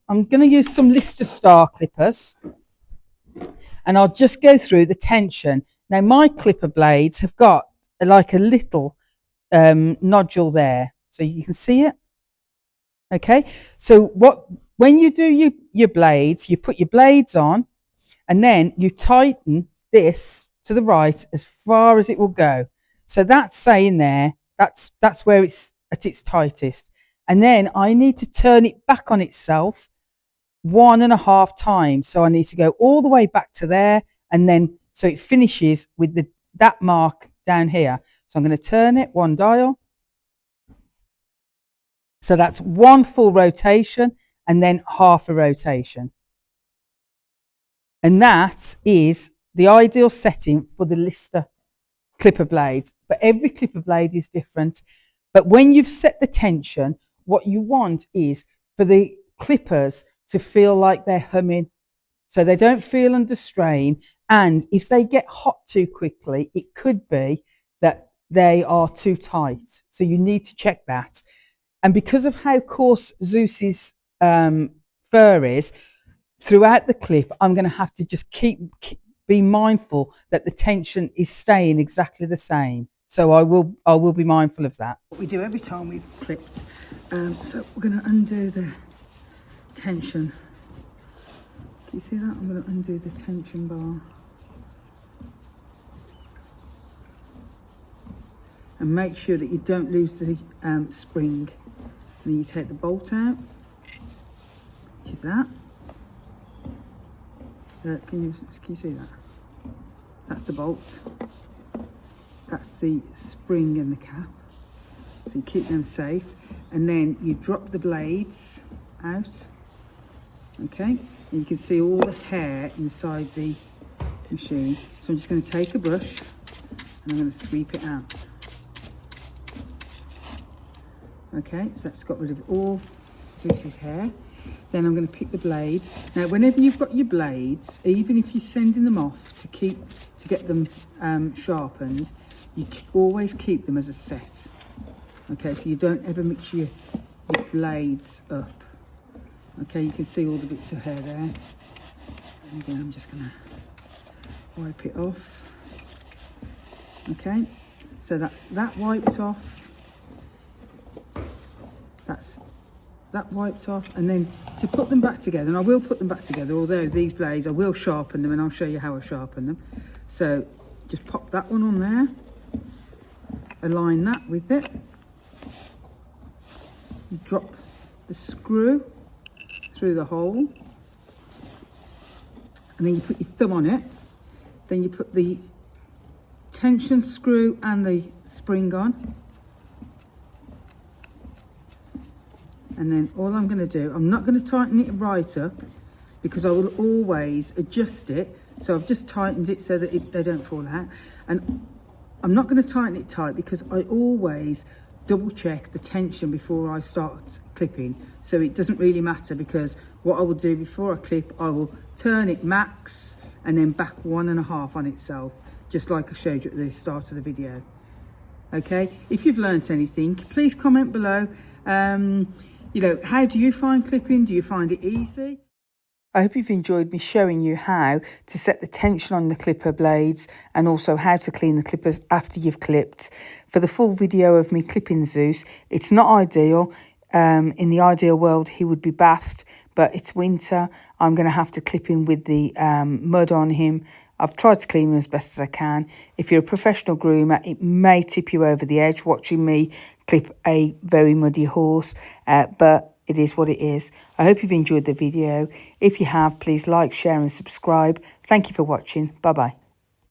I'm going to use some Lister Star clippers, and I'll just go through the tension. Now my clipper blades have got like a little nodule there, so you can see it. Okay, so when you do your blades, you put your blades on, and then you tighten this to the right as far as it will go. So that's saying there, that's where it's at its tightest. And then I need to turn it back on itself 1.5 times. So I need to go all the way back to there, and then so it finishes with that mark down here. So I'm going to turn it 1 dial. So that's 1 full rotation and then half a rotation. And that is the ideal setting for the Lister clipper blades. But every clipper blade is different. But when you've set the tension, what you want is for the clippers to feel like they're humming, so they don't feel under strain. And if they get hot too quickly, it could be that they are too tight. So you need to check that. And because of how coarse Zeus's fur is, throughout the clip, I'm going to have to just be mindful that the tension is staying exactly the same. So I will be mindful of that. What we do every time we've clipped. So we're going to undo the tension. Can you see that? I'm going to undo the tension bar. And make sure that you don't lose the spring. And then you take the bolt out, which is that. Can you see that? That's the bolts. That's the spring and the cap. So you keep them safe. And then you drop the blades out. Okay? And you can see all the hair inside the machine. So I'm just going to take a brush and I'm going to sweep it out. Okay, so that's got rid of all Zeus's hair. Then I'm going to pick the blades. Now, whenever you've got your blades, even if you're sending them off to get them sharpened, you always keep them as a set. Okay, so you don't ever mix your blades up. Okay, you can see all the bits of hair there. And again, I'm just going to wipe it off. Okay, so that's that wiped off. That's that wiped off. And then to put them back together, and I will put them back together, although these blades, I will sharpen them and I'll show you how I sharpen them. So just pop that one on there, align that with it, drop the screw through the hole, and then you put your thumb on it, then you put the tension screw and the spring on. And then all I'm going to do, I'm not going to tighten it right up because I will always adjust it. So I've just tightened it so that they don't fall out. And I'm not going to tighten it tight because I always double check the tension before I start clipping. So it doesn't really matter, because what I will do before I clip, I will turn it max and then back 1.5 on itself, just like I showed you at the start of the video. Okay, if you've learnt anything, please comment below. You know, how do you find clipping? Do you find it easy? I hope you've enjoyed me showing you how to set the tension on the clipper blades, and also how to clean the clippers after you've clipped. For the full video of me clipping Zeus, it's not ideal. In the ideal world, he would be bathed, but it's winter. I'm going to have to clip him with the mud on him. I've tried to clean him as best as I can. If you're a professional groomer, it may tip you over the edge watching me clip a very muddy horse, but it is what it is. I hope you've enjoyed the video. If you have, please like, share and subscribe. Thank you for watching. Bye-bye.